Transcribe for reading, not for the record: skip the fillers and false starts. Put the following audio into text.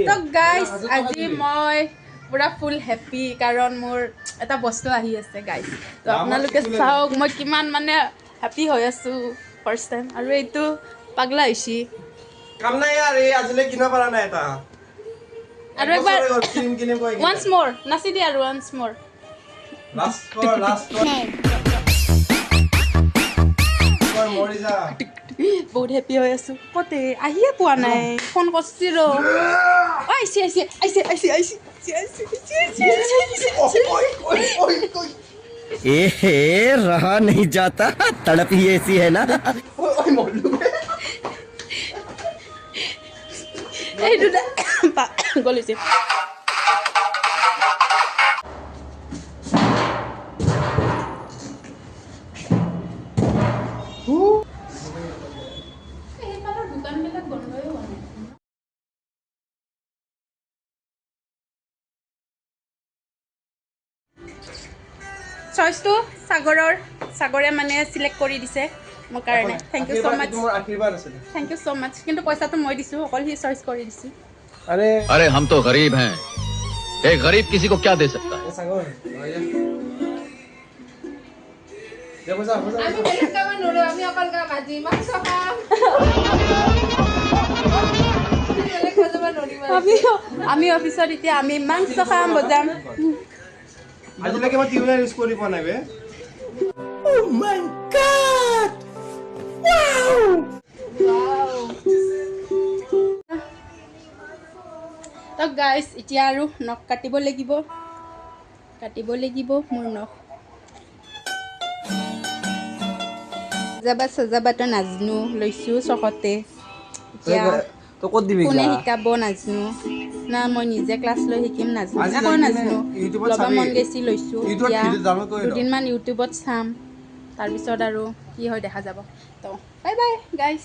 তো গাইজ আজি মই পুৰা ফুল হেপী কাৰণ মোৰ এটা বস্তু আহি আছে গাইজ তো আপোনালোকে চাওক মই কিমান মানে হেপী হৈ আছোঁ ফাৰ্ষ্ট টাইম আৰু এইটো পাগলা হৈছি কাম নাই यार এই আজিলে কিনা পাৰা নাই এটা আৰু একবাৰ কিনিম কৈ ওয়ান্স মোৰ নাচি দি আৰু ওয়ান্স মোৰ লাষ্ট মৰি যা বহুত হেপী হৈ আছোঁ কতে আহিয়ে পোৱা নাই ফোন কৰিছি ৰ আইছি ए रहा नहीं जाता तड़प ही ऐसी है ना এই দুটা গলিছে দোকানবিলাক বন্ধই হোৱা নাই চইচটো সাগৰে মানে সিলেক্ট কৰি দিছে মোৰ কাৰণে থ্যাংক ইউ সো মাচ তোমাৰ আশীৰ্বাদ আছে থ্যাংক ইউ সো মাচ কিন্তু পইচাটো মই দিছো অকল হি চইচ কৰি দিছি अरे हम तो गरीब हैं एक गरीब किसी को क्या दे सकता है সাগৰ যাব যা আমি বেলেগ কাম নৰো আমি অকল কাম আজি মাংস খাম আমি অফিসত এতিয়া আমি মাংস খাম বজাম আজিলৈকে মই টিউনাৰ ইউজ কৰি পোৱা নাই বে তো গাইজ এতিয়া আৰু নখ কাটিব লাগিব মোৰ নখ সজাবাতো নাজনো লৈছোঁ চখতে এতিয়া তো ক'ত দিবি কোনে শিকাব নাজনো না মই নিজে ক্লাছ লৈ শিকিম নাজনো আকৌ নাজনো ল'ব মন গৈছি লৈছোঁ এতিয়া দুদিনমান ইউটিউবত চাম তাৰপিছত আৰু কি হয় দেখা যাব তো বাই বাই গাইজ